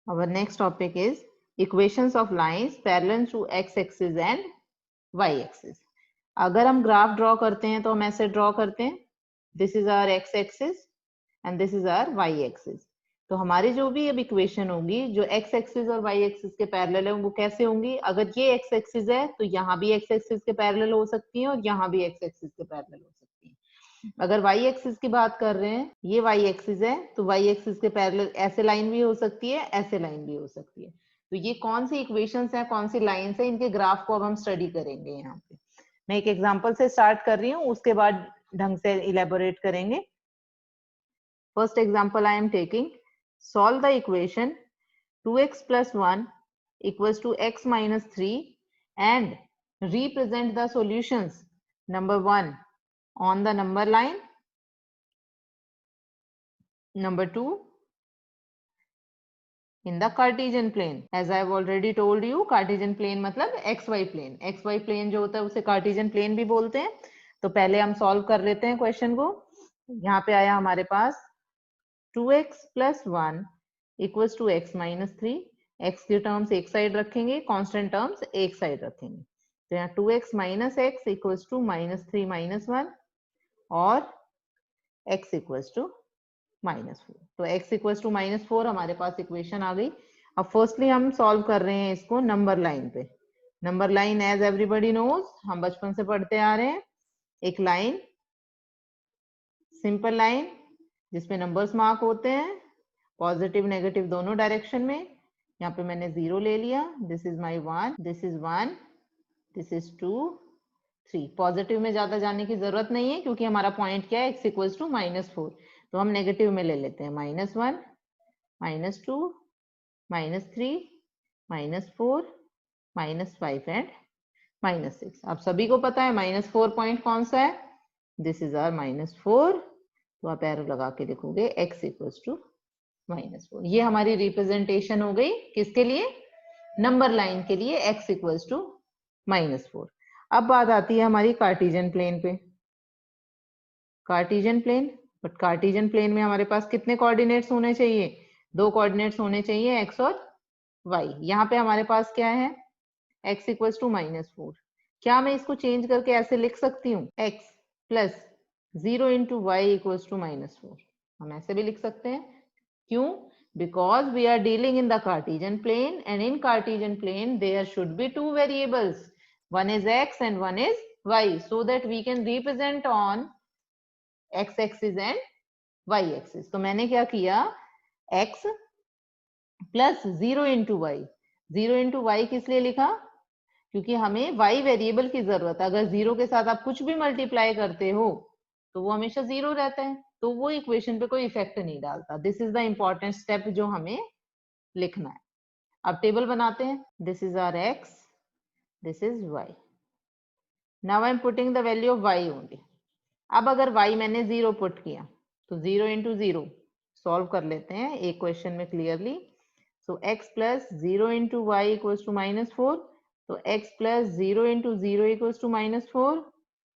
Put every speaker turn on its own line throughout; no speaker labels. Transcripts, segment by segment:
Our next topic is equations of lines parallel to x-axis and y-axis. अगर हम graph draw करते हैं तो हम ऐसे ड्रॉ करते हैं, this is our x axis and this is our y axis. तो हमारी जो भी अब इक्वेशन होंगी जो एक्स एक्सिस और वाई एक्सिस के पैरेलल है वो कैसे होंगी? अगर ये एक्स एक्सिस है तो यहाँ भी एक्स एक्सिस के पैरेलल हो सकती है और यहाँ भी एक्स एक्सिस के पैरेलल हो सकती है। अगर वाई एक्सिस की बात कर रहे हैं, ये वाई एक्सिस है तो वाई एक्सिस के पैरेलल ऐसे लाइन भी हो सकती है, ऐसे लाइन भी हो सकती है। तो ये कौन सी इक्वेशंस हैं, कौन सी लाइंस हैं, इनके ग्राफ को अब हम स्टडी करेंगे। यहाँ पे मैं एक एग्जांपल से स्टार्ट कर रही हूँ, उसके बाद ढंग से इलेबोरेट करेंगे। First example I am taking, solve the equation 2x plus 1 equals to x minus 3 and represent the solutions. Number 1 on the number line, number 2 in the Cartesian plane. As I have already told you, Cartesian plane मतलब xy plane. xy plane जो होता है उसे Cartesian plane भी बोलते हैं। तो पहले हम सॉल्व कर लेते हैं क्वेश्चन को। यहाँ पे आया हमारे पास 2x plus 1 equals to x minus 3. x के टर्म्स एक साइड रखेंगे, कांस्टेंट टर्म्स एक साइड रखेंगे। तो यहाँ 2x minus x equals to minus 3 minus 1 और x equals to minus 4। तो x equals to minus 4 हमारे पास इक्वेशन आ गई। अब फर्स्टली हम सॉल्व कर रहे हैं इसको नंबर लाइन पे। Number line as everybody knows, हम बचपन से पढ़ते आ रहे हैं, एक लाइन, सिंपल लाइन जिसमें नंबर्स मार्क होते हैं पॉजिटिव नेगेटिव दोनों डायरेक्शन में। यहाँ पे मैंने 0 ले लिया, this is my 1, this is 1, this is 2, 3। Positive में ज्यादा जाने की जरूरत नहीं है क्योंकि हमारा पॉइंट क्या है, x इक्वल्स टू -4। तो हम नेगेटिव में ले लेते हैं, -1, -2, -3, -4, -5 एंड -6। अब सभी को पता है -4 पॉइंट कौन सा है, दिस इज आवर -4। तो आप एरो लगा के लिखोगे x इक्वल्स टू -4। ये हमारी रिप्रेजेंटेशन हो गई किसके लिए, नंबर लाइन के लिए, x इक्वल्स टू -4। अब बात आती है हमारी कार्टेशियन प्लेन पे। Cartesian plane, but Cartesian plane में हमारे पास कितने कोऑर्डिनेट्स होने चाहिए, 2 कोऑर्डिनेट्स होने चाहिए, x और y। यहाँ पे हमारे पास क्या है, x इक्वल्स टू -4। क्या मैं इसको चेंज करके ऐसे लिख सकती हूँ, x plus 0 into y equals to -4। हम ऐसे भी लिख सकते हैं। क्यों? Because we are dealing in the Cartesian plane, and in Cartesian plane there should be 2 variables, one is x and one is y, so that we can represent on x axis and y axis। तो मैंने क्या किया, x plus 0 into y. 0 into y किस लिए लिखा, क्योंकि हमें y variable की जरूरत है। अगर 0 के साथ आप कुछ भी मल्टीप्लाई करते हो तो वो हमेशा 0 रहता है, तो वो इक्वेशन पे कोई इफेक्ट नहीं डालता। This is the important step जो हमें लिखना है। अब टेबल बनाते हैं, this is our x, this is y। Now I am putting the value of y only. अब अगर y मैंने 0 पुट किया तो 0 इंटू 0 सॉल्व कर लेते हैं एक क्वेश्चन में clearly. So x plus 0 into y equals to -4। तो x plus 0 into 0 equals to -4।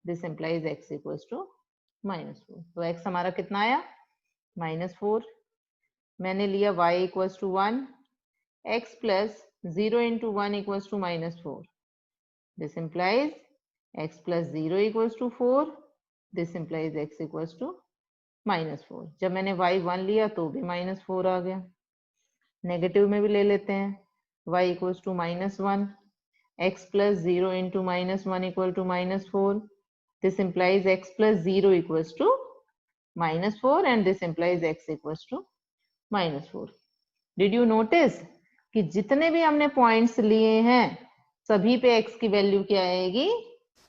This implies x equals to -4। तो x हमारा कितना आया, -4। मैंने लिया y equals to 1, x plus 0 into 1 equals to -4। This implies x plus 0 equals to 4। This implies x equals to -4। जब मैंने y 1 लिया तो भी -4 आ गया। नेगेटिव में भी ले लेते हैं, y equals to -1, x plus 0 into -1 equal to -4। This implies x plus 0 equals to -4 and this implies x equals to -4. Did you notice कि जितने भी हमने पॉइंट्स लिए हैं सभी पे x की वैल्यू क्या आएगी,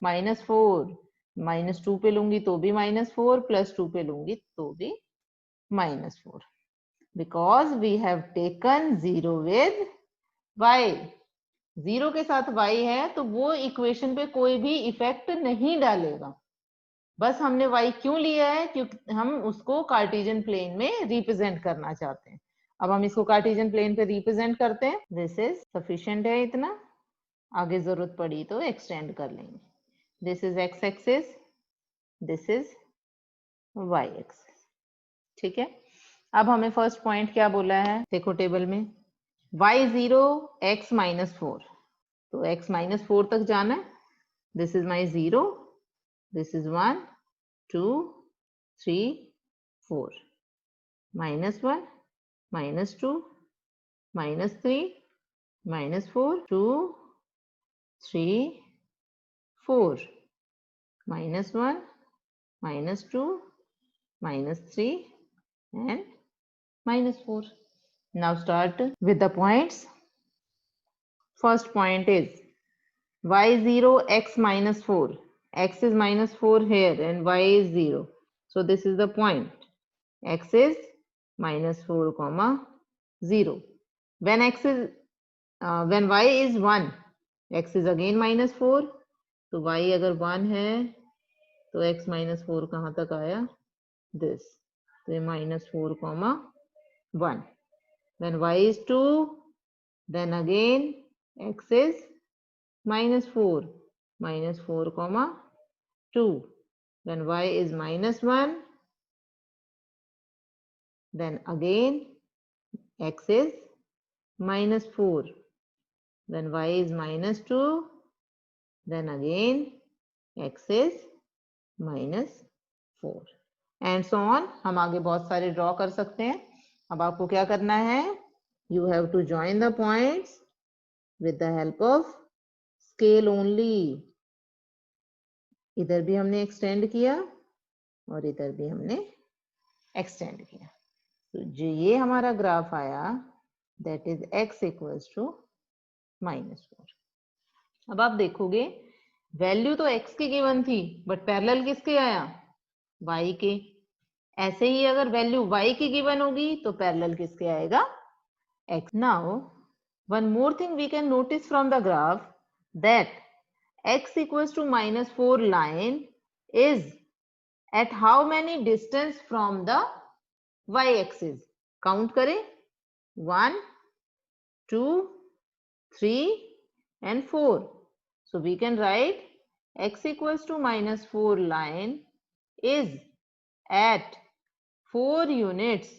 -4। -2 पे लूंगी तो भी -4, +2 पे लूंगी तो भी -4, because we have taken 0 with y। 0 के साथ y है तो वो इक्वेशन पे कोई भी इफेक्ट नहीं डालेगा। बस हमने y क्यों लिया है, क्योंकि हम उसको कार्टेशियन प्लेन में रिप्रेजेंट करना चाहते हैं। अब हम इसको कार्टेशियन प्लेन पे रिप्रेजेंट करते हैं। दिस इज सफिशिएंट है इतना, आगे जरूरत पड़ी तो एक्सटेंड कर लेंगे। This is x axis, this is y axis. ठीक है, अब हमें फर्स्ट पॉइंट क्या बोला है, देखो टेबल में y0 x माइनस 4, तो x माइनस 4 तक जाना है. This is my 0, this is 1 2 3 4, -1 -2 -3 -4 2 3 4, -1 -2 -3 and -4. Now start with the points. First point is y0 x minus 4. X is minus 4 here and y is 0. So this is the point. X is minus 4 comma 0. When x is when y is 1, x is again minus 4. तो y अगर 1 है तो x minus 4 कहाँ तक आया? This. तो ये minus 4 comma 1. When y is 2, then again x is minus 4 comma 2. When y is minus 1, then again x is minus 4. When y is minus 2, then again x is minus 4. And so on. हम आगे बहुत सारे draw कर सकते हैं. अब आपको क्या करना है? You have to join the points with the help of scale only. इधर भी हमने एक्सटेंड किया और इधर भी हमने एक्सटेंड किया. तो जो ये हमारा ग्राफ आया, that is x equals to -4. अब आप देखोगे वैल्यू तो x की गिवन थी, बट पैरेलल किसके आया? y के. ऐसे ही अगर वैल्यू y की गिवन होगी तो पैरेलल किसके आएगा? x. Now one more thing we can notice from the graph that x equals to -4 line is at how many distance from the y-axis? Count करें. 1 2 3 and 4. So we can write x equals to -4 line is at 4 units,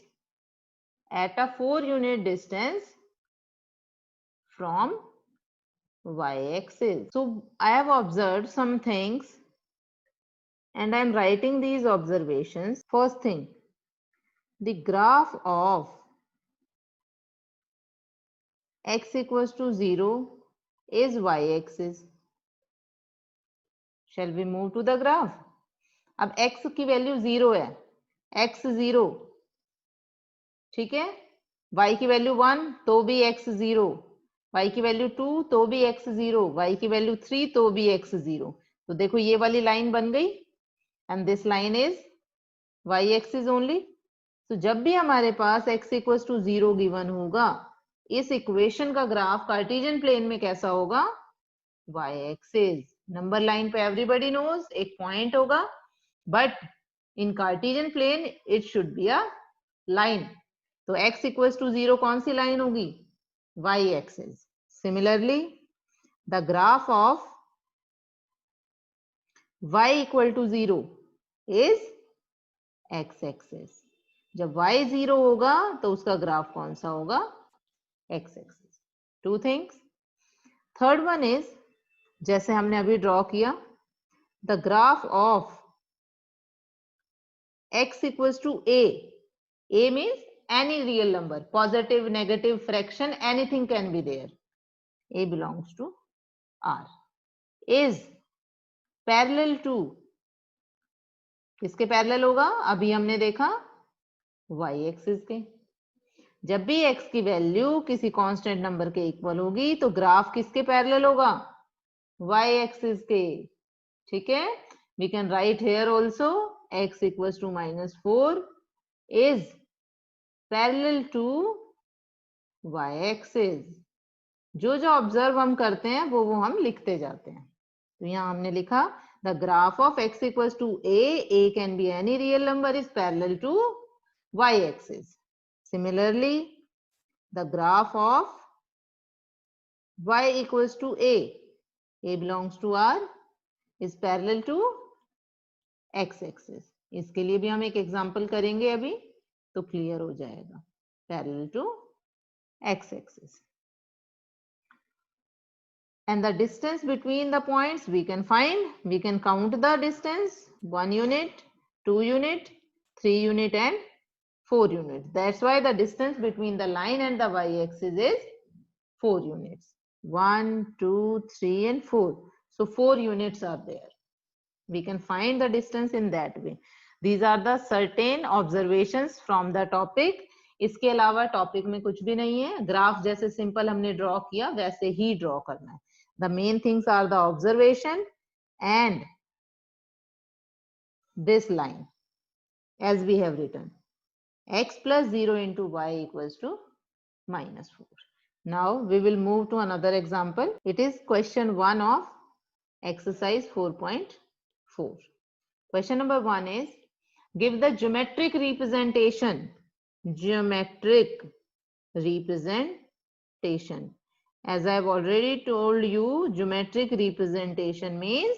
at a 4 unit distance from y-axis. So I have observed some things and I am writing these observations. First thing, the graph of x equals to 0 is y-axis. Shall we move to the graph? अब x की value 0 है, x 0, ठीक है. y की value 1 तो भी x 0, y की value 2 तो भी x 0, y की वैल्यू 3 तो भी x 0. तो देखो ये वाली लाइन बन गई and this line is y axis only. तो जब भी हमारे पास x इक्वल्स टू 0 गिवन होगा, इस इक्वेशन का ग्राफ कार्टेशियन प्लेन में कैसा होगा? y axis. नंबर लाइन पे एवरीबॉडी नोज एक पॉइंट होगा, but in Cartesian plane it should be a line. तो x इक्वल्स टू 0 कौन सी लाइन होगी? y axis. Similarly the graph of y equal to 0 is x axis. जब y 0 होगा तो उसका ग्राफ कौन सा होगा? x axis. Two things. Third one is, जैसे हमने अभी ड्रॉ किया, the graph of x equals to a means any real number, positive, negative, fraction, anything can be there. A belongs to R. Is parallel to, किसके parallel होगा? अभी हमने देखा y axis के. जब भी x की वैल्यू किसी कांस्टेंट नंबर के इक्वल होगी तो ग्राफ किसके पैरेलल होगा? y एक्सिस के. ठीक है. We can write here also x equals to -4 is parallel to y axis. जो जो ऑब्जर्व हम करते हैं वो हम लिखते जाते हैं. तो यहाँ हमने लिखा the graph of x equals to a can be any real number is parallel to y axis. Similarly the graph of y equals to a belongs to r is parallel to x axis. इसके लिए भी हम एक example करेंगे अभी, तो clear हो जाएगा. Parallel to x-axis. And the distance between the points we can find, we can count the distance, 1 unit, 2 unit, 3 unit and 4 units. That's why the distance between the line and the y-axis is 4 units. 1, 2, 3 and 4. So 4 units are there. We can find the distance in that way. These are the certain observations from the topic. इसके अलावा topic में कुछ भी नहीं है. Graph जैसे simple हमने draw किया वैसे ही ड्रॉ करना है. The main things are the observation and this line as we have written. X plus 0 into y equals to minus 4. Now we will move to another example. It is question 1 of exercise 4.4. Question number 1 is, give the geometric representation. Geometric representation. As I have already told you, geometric representation means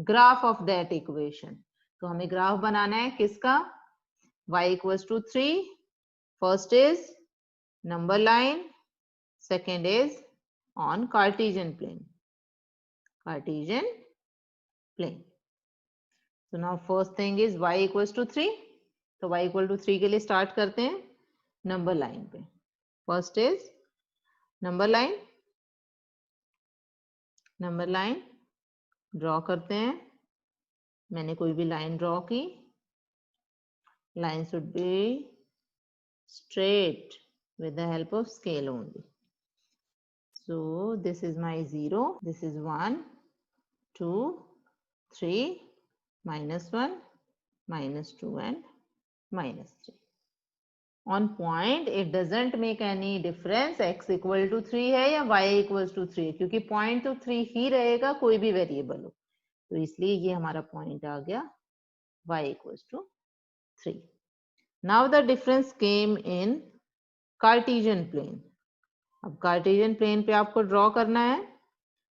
graph of that equation. तो हमें graph बनाना है किसका? y equals to 3. First is number line. Second is on Cartesian plane. Cartesian plane. So now first thing is y equals to 3. तो y equal to 3 के लिए start करते हैं number line पे. First is number line. Number line draw करते हैं. मैंने कोई भी line draw की. Line should be straight with the help of scale only. So this is my 0. This is 1, 2, 3, minus 1, minus 2 and minus 3. On point it doesn't make any difference x equal to 3 है या y equals to 3 क्योंकि point तो 3 ही रहेगा कोई भी variable हो. तो इसलिए ये हमारा point आ गया y equals to 3. Now the difference came in Cartesian plane. अब Cartesian plane पे आपको draw करना है.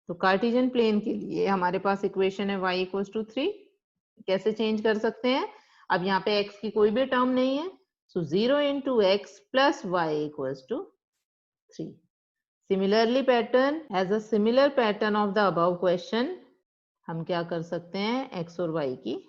तो Cartesian plane के लिए हमारे पास equation है y equals to 3. कैसे change कर सकते हैं? अब यहाँ पे x की कोई भी term नहीं है. So 0 into x plus y equals to 3. Similarly pattern, as a similar pattern of the above question, हम क्या कर सकते हैं? x और y की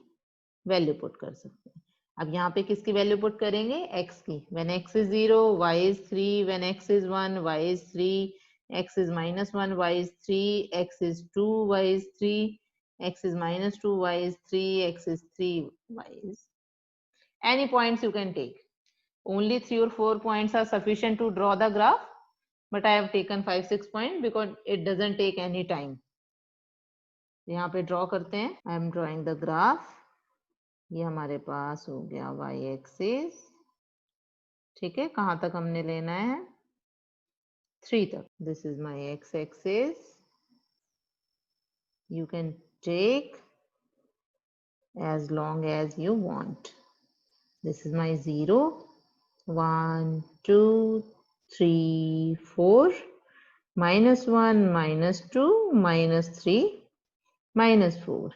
value put कर सकते हैं. अब यहाँ पे किसकी वैल्यू पुट करेंगे? x की. When x is 0, y is 3. When x is 1, y is 3. X is minus 1, y is 3. X is 2, y is 3. X is minus 2, y is 3. X is 3, y is. Any points you can take. Only 3 or 4 points are sufficient to draw the graph. But I have taken 5-6 points because it doesn't take any time. यहाँ पे draw करते हैं. I am drawing the graph. ये हमारे पास हो गया y axis. ठीक है, कहाँ तक हमने लेना है? 3 तक. This is my x axis. You can take as long as you want. This is my 0, 1, 2, 3, 4, minus 1, minus 2, minus 3, minus 4.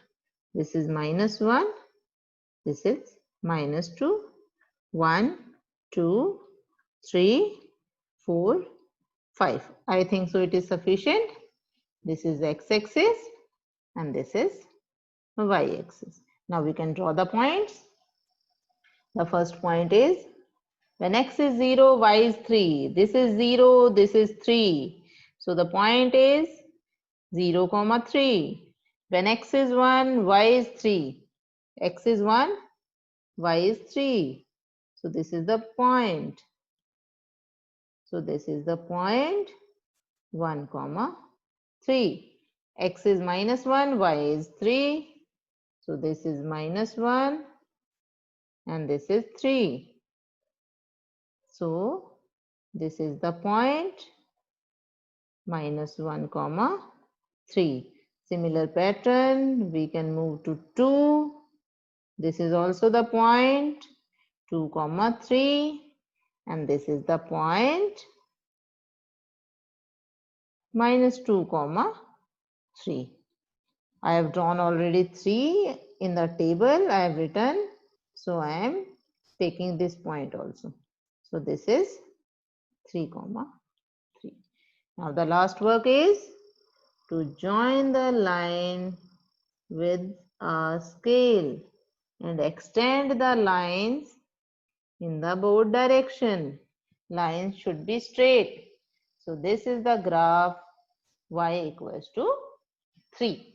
This is minus 1. This is minus 2, 1, 2, 3, 4, 5. I think so it is sufficient. This is x-axis and this is y-axis. Now we can draw the points. The first point is when x is 0, y is 3. This is 0, this is 3. So the point is 0, 3. When x is 1, y is 3. X is 1, y is 3. So this is the point. So this is the point 1, 3. X is minus 1, y is 3. So this is minus 1 and this is 3. So this is the point minus 1, 3. Similar pattern, we can move to 2. This is also the point 2, 3 and this is the point minus 2, 3. I have drawn already 3 in the table. I have written. So I am taking this point also. So this is 3, 3. Now the last work is to join the line with a scale and extend the lines in the both direction. Lines should be straight. So this is the graph y equals to 3.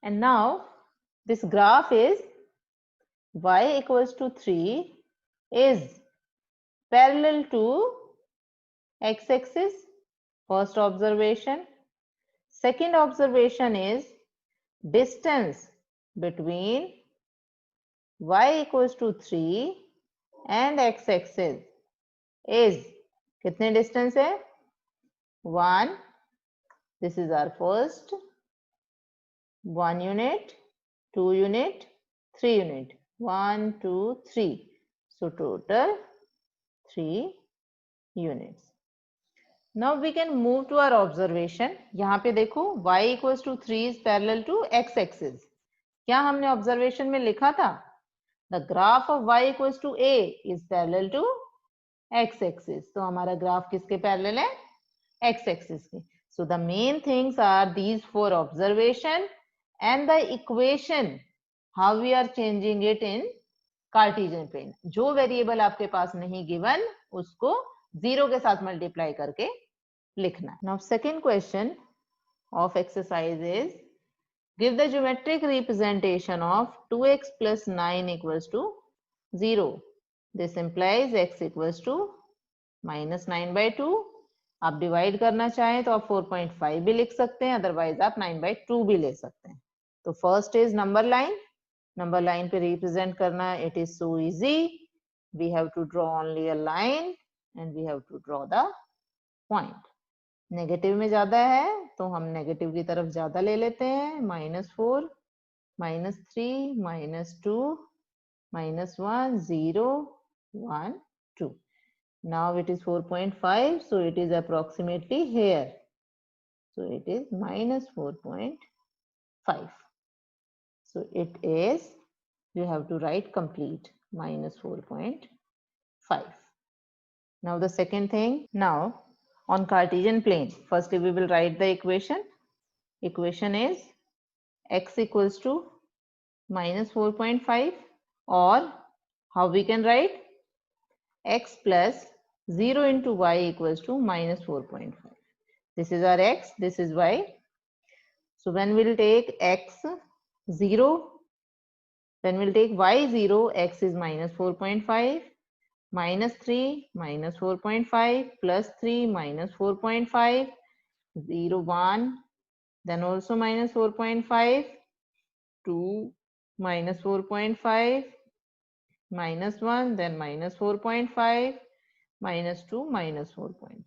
And now this graph is y equals to 3 is parallel to x-axis. First observation. Second observation is distance between y equals to 3 and x-axis is कितने distance है 1. This is our first 1 unit, 2 unit, 3 unit. 1, 2, 3. So total 3 units. Now we can move to our observation. यहाँ पे देखो y equals to 3 is parallel to x-axis. क्या हमने observation में लिखा था? The graph of y equals to a is parallel to x-axis. तो हमारा graph किसके parallel है? X-axis के. So the main things are these 4 observation and the equation. How we are changing it in Cartesian plane. जो variable आपके पास नहीं given उसको 0 के साथ multiply करके लिखना. Now second question of exercise is give the geometric representation of 2x plus 9 equals to 0. This implies x equals to minus 9 by 2. आप divide करना चाहें तो आप 4.5 भी लिख सकते हैं, अदरवाइज आप 9 by 2 भी ले सकते हैं. तो फर्स्ट इज नंबर लाइन पे रिप्रेजेंट करना it is so easy. We have to draw only a line and we have to draw the point. Negative में ज्यादा है तो हम नेगेटिव की तरफ ज्यादा ले लेते हैं. -4, -3, -2, -1, 0, 1, 2. Now it is 4.5, so it is approximately here. So it is -4.5. So it is, you have to write complete, -4.5. Now the second thing, now on Cartesian plane, firstly we will write the equation. Equation is x equals to -4.5, or how we can write x plus 0 into y equals to -4.5. This is our x, this is y. So when we'll take x 0, when we'll take y 0, x is -4.5, -3, -4.5, plus 3, -4.5, 0, 1, then also -4.5, 2, -4.5, -1, then -4.5, -2, -4.5.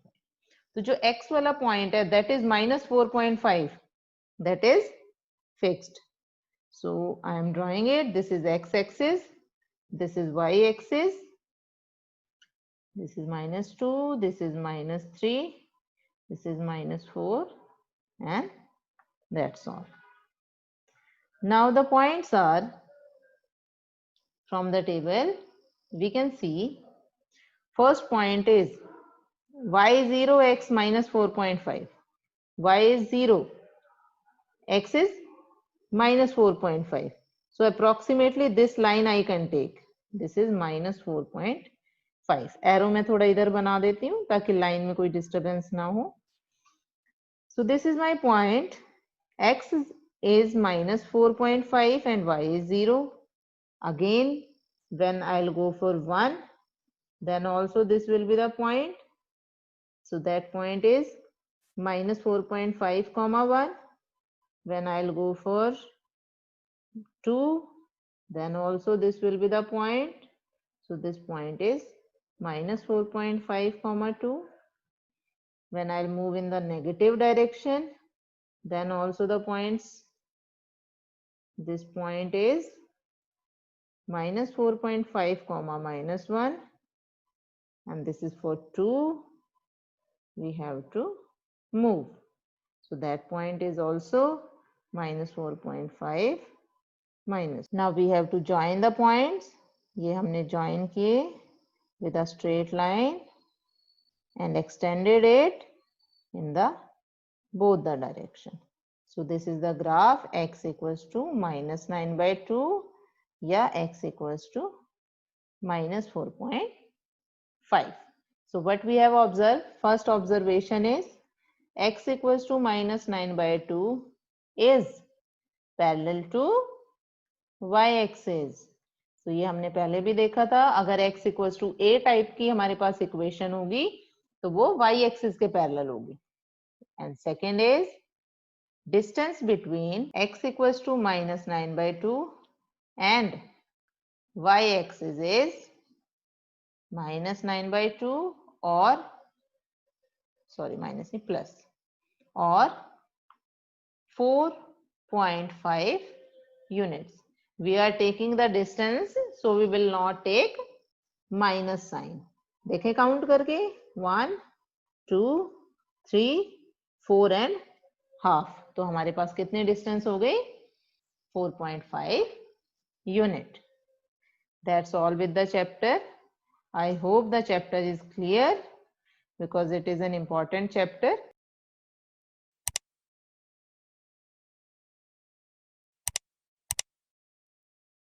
तो जो x वाला point है that is -4.5, that is fixed. So I am drawing it. This is x-axis, this is y-axis, this is -2, this is -3, this is -4, and that's all. Now the points are from the table. We can see first point is y0 x -4.5. Y is 0, x is -4.5. So approximately this line I can take. This is -4.5. Arrow में थोड़ा इधर बना देती हूँ ताकि line में कोई disturbance ना हो. So this is my point. X is -4.5 and y is 0. Again, when I'll go for 1, then also this will be the point. So that point is -4.5, 1. When I'll go for 2, then also this will be the point. So this point is -4.5, 2. When I'll move in the negative direction, then also the points, this point is -4.5, -1, and this is for 2. We have to move. So that point is also -4.5, minus. Now we have to join the points. ये हमने join किए with a straight line. and extended it in the both the direction. So this is the graph x equals to minus 9 by 2 या x equals to minus 4.5. So what we have observed, first observation is x equals to minus 9 by 2 is parallel to y axis. तो ये हमने पहले भी देखा था, अगर x equals to a type की हमारे पास इक्वेशन होगी तो वो y axis के पैरेलल होगी. And second is distance between x equals to minus 9 by 2 and y axis is minus 9 by 2 or sorry minus नहीं plus or 4.5 units. We are taking the distance, so we will not take minus sign. देखें count करके 1 2 3 4 and half. तो हमारे पास कितने distance हो गए 4.5 unit. That's all with the chapter. I hope the chapter is clear because it is an important chapter.